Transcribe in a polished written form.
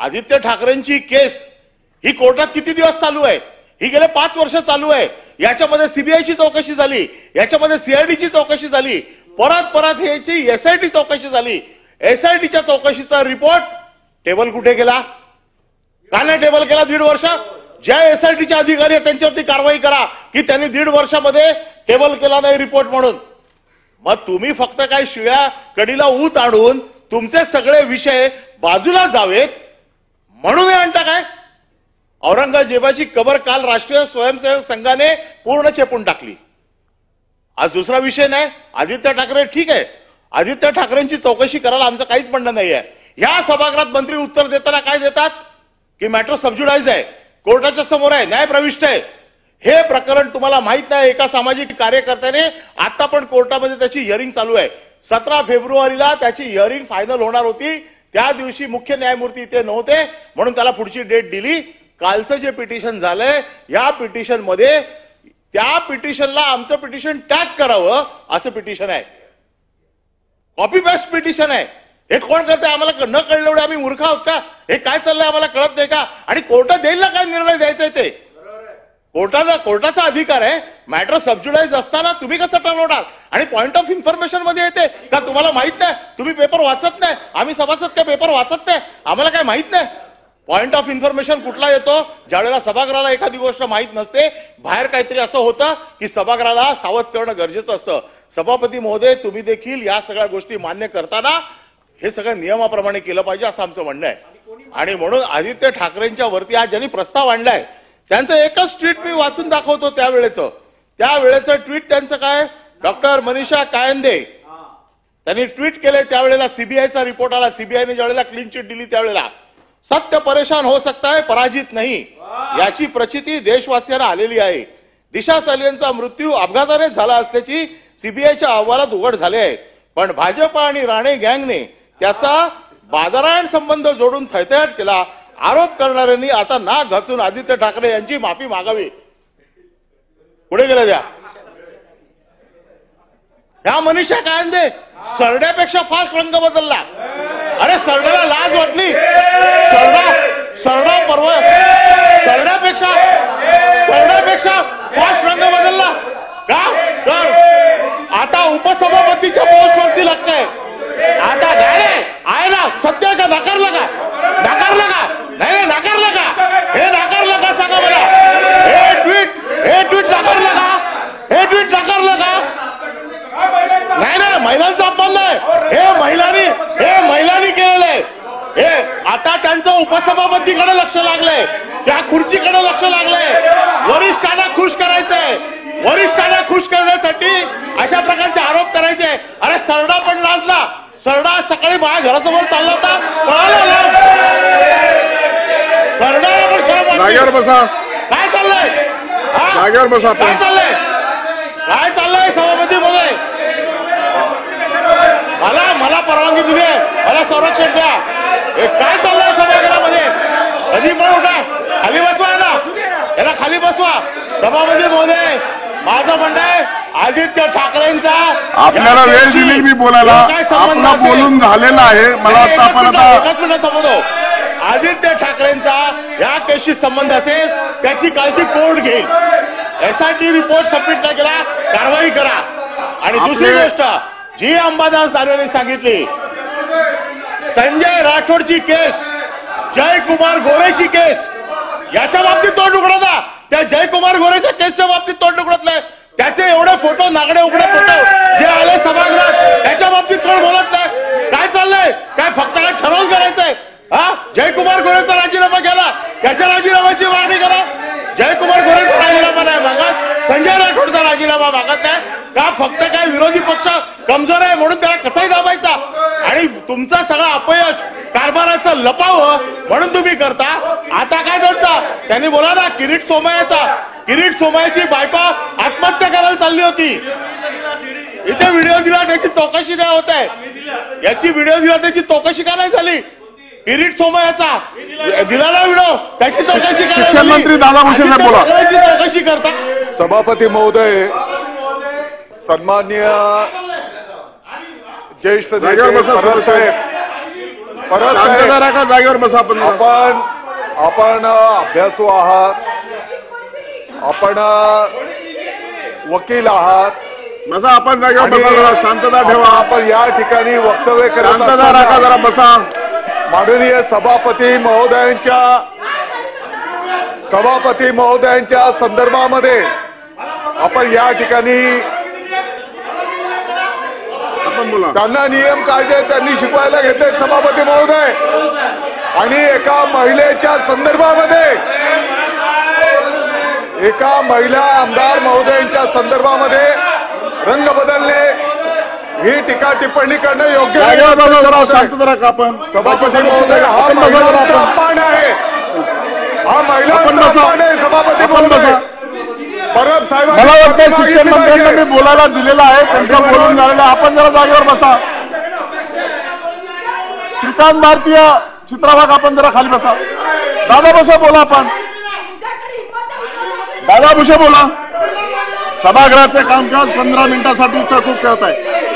आदित्य ठाकरेंची केस ही कोर्टात किती दिवस चालू आहे? ही गेले 5 वर्ष चालू आहे. याच्यामध्ये सीबीआयची चौकशी झाली, याच्यामध्ये सीआयडीची चौकशी झाली, परत ह्याची एसआयटी चौकशी झाली. एसआयटीच्या चौकशीचा रिपोर्ट टेबल कुठे गेला? का नाही टेबल केला 1.5 वर्ष? ज्या एसआयटीचे अधिकारी आहेत त्यांच्यावरती कारवाई करा की त्यांनी 1.5 वर्षामध्ये टेबल केला नाही रिपोर्ट म्हणून. मग तुम्ही फक्त काय शिळ्या कडीला ऊत आणून तुमचे सगळे विषय बाजूला जावेत म्हणून हे आणता काय? औरंगजेबाची कबर काल राष्ट्रीय स्वयंसेवक संघाने पूर्ण चेपून टाकली. आज दुसरा विषय नाही. आदित्य ठाकरे ठीक आहे, आदित्य ठाकरेंची चौकशी करायला आमचं काहीच म्हणणं नाहीये. या सभागृहात मंत्री उत्तर देताना काय देतात की मॅटर सबज्युडाइज आहे, कोर्टाच्या समोर आहे, न्याय प्रविष्ट आहे. हे प्रकरण तुम्हाला माहित नाही. एका सामाजिक कार्यकर्त्याने आता पण कोर्टामध्ये त्याची हिअरिंग चालू आहे. 17 फेब्रुवारीला त्याची हिअरिंग फायनल होणार होती. त्या दिवशी मुख्य न्यायमूर्ती इथे नव्हते म्हणून त्याला पुढची डेट दिली. कालचं जे पिटिशन झालंय या पिटिशन मध्ये त्या पिटिशनला आमचं पिटिशन टॅग करावं असं पिटिशन आहे. कॉपी पेस्ट पिटिशन आहे. हे कोण करते? आम्हाला न कळलं एवढे आम्ही मूर्ख आहोत का? हे काय चाललंय आम्हाला कळत नाही का? आणि कोर्टात देईल ना काय निर्णय द्यायचा ते? कोर्टाचा अधिकार आहे. मॅटर सबज्युडाइज असताना तुम्ही कसं ठरवणार? आणि पॉइंट ऑफ इन्फॉर्मेशन मध्ये येते का तुम्हाला माहित नाही? तुम्ही पेपर वाचत नाही. आम्ही सभासद काय पेपर वाचत नाही? आम्हाला काय माहित नाही? पॉइंट ऑफ इन्फॉर्मेशन कुठला येतो? ज्यावेळेला सभागृहाला एखादी गोष्ट माहित नसते, बाहेर काहीतरी असं होतं की सभागृहाला सावध करणं गरजेचं असतं. सभापती महोदय, तुम्ही देखील या सगळ्या गोष्टी मान्य करताना हे सगळं नियमाप्रमाणे केलं पाहिजे असं आमचं म्हणणं आहे. आणि म्हणून आदित्य ठाकरेंच्या वरती आज ज्यांनी प्रस्ताव आणलाय त्यांचं एकच ट्विट मी वाचून दाखवतो. त्यावेळेचं ट्विट त्यांचं काय? डॉक्टर मनीषा कायंदे त्यांनी ट्विट केले. त्यावेळेला सीबीआयचा रिपोर्ट आला. सीबीआयने ज्यावेळेला क्लीन चिट दिली त्यावेळेला सत्य परेशान हो सकता है, पराजित नाही याची प्रचिती देशवासियांना आलेली आहे. दिशा सालियनचा मृत्यू अपघाताने झाला असल्याची सीबीआयच्या अहवालात उघड झाले आहे. पण भाजप आणि राणे गँगने त्याचा बादरायण संबंध जोडून थैथयाट केला. आरोप करणाऱ्यांनी आता नाक घासून आदित्य ठाकरे यांची माफी मागावी. पुढे गेल्या ह्या मनीषा कायंदे सरड्यापेक्षा फास्ट रंग बदलला. अरे सरड्याला लाज वाटली? सरड्यापेक्षा फास्ट रंग बदलला का? तर आता उपसभापतीच्या पोस्टवरती लक्ष आहे. आता आहे ना? सत्य का? नाकारलं का? नाही नाकारलं का? हे नाकारलं का सांगा मला? हे ट्विट नाकारलं का? नाही महिलांचा अपमान नाही. हे महिलांनी केलेलं आहे. हे आता त्यांचं उपसभापतीकडे लक्ष लागलंय, त्या खुर्चीकडे लक्ष लागलंय. वरिष्ठांना खुश करायचंय. वरिष्ठांना खुश करण्यासाठी अशा प्रकारचे आरोप करायचे. अरे सरडा पण लाजला. सरडा सकाळी माझ्या घरासमोर चालला होता, पळाला. सरडाला पण शरम वाटते. काय चाललंय? काय चाललंय सभापती महोदय? मला परवानगी दिली आहे, मला संरक्षण द्या. हे काय चाललंय सभागृहामध्ये? कधी पण उठा, खाली बसवा याला खाली बसवा. सभापती महोदय, माझं म्हणणं आहे आदित्य ठाकरेंचा आपल्याला वेळ दिली मी बोलायला, आपला बोलून झालेला आहे. मला एकच मिनिट समजतो. आदित्य ठाकरेंचा या केसशी संबंध असेल त्याची काळजी कोर्ट घेईल. एसआयटी रिपोर्ट सबमिट नाही केला, कारवाई करा. आणि दुसरी गोष्ट जी अंबादास दानवेंनी सांगितली, संजय राठोडची केस, जयकुमार गोरेची केस, याच्या बाबतीत तोंड उघडता. त्या जयकुमार गोरेच्या केसच्या बाबतीत तोंड उघडत नाही. त्याचे एवढे फोटो, नागडे उघडे फोटो जे आले सभागृहात, त्याच्या बाबतीत कोण बोलत नाही. काय चाललंय? काय फक्त काय ठरवून करायचंय? जयकुमार गोरेचा राजीनामा घ्याला, त्याच्या राजीनाम्याची मागणी करा. जयकुमार गोरेचा राजीनामा नाही मागत, संजय राठोडचा राजीनामा मागत नाही का? फक्त काय विरोधी पक्ष कमजोर आहे म्हणून त्याला कसाही दाबायचा? आणि तुमचा सगळा अपयश कारभाराचं लपावं म्हणून तुम्ही करता. आता काय करता? त्यांनी बोला ना किरीट सोमय्याची बायको आत्महत्या करायला चालली होती. इथे व्हिडिओ दिला, त्याची चौकशी नाही होत आहे. याची व्हिडिओ दिला, त्याची चौकशी का नाही झाली? किरीट सोमय्याचा दिला ना व्हिडिओ, त्याची चौकशी करा. शिक्षण मंत्री दादा भुसे साहेब बोला. चौकशी करता. सभापती महोदय, सन्माननीय ज्येष्ठ नेते साहेब, परत शांतता राखा, जागेवर बसा. आपण अभ्यासू आहात, आपण वकील आहात, बसा. आपण जागेवर बसा. शांतता ठेवा. आपण या ठिकाणी वक्तव्य करत शांतता राखा, जरा बसा. माननीय सभापती महोदयांच्या संदर्भामध्ये आपण या ठिकाणी त्यांना नियम कायदे त्यांनी शिकवायला घेतले सभापती महोदय, आणि एका महिलेच्या संदर्भामध्ये, एका महिला आमदार महोदयांच्या संदर्भामध्ये रंग बदलणे, ही टीका टिप्पणी करणं योग्य नाही. शांतता राखा. आपण सभापती महोदय, हा महिलांचा अपमान आहे, हा महिलांचा अपमान आहे सभापती महोदय. परब साहेब, मला वाटतं शिक्षण मंत्र्यांना मी बोलायला दिलेलं आहे, त्यांचं बोलून झालेलं. आपण जरा जागेवर बसा. श्रीकांत भारतीय, चित्राभाग, आपण जरा खाली बसा. दादा भुसे बोला. आपण दादा भुसे बोला. सभागृहाचे कामकाज 15 मिनिटासाठी तहकूब करत आहे.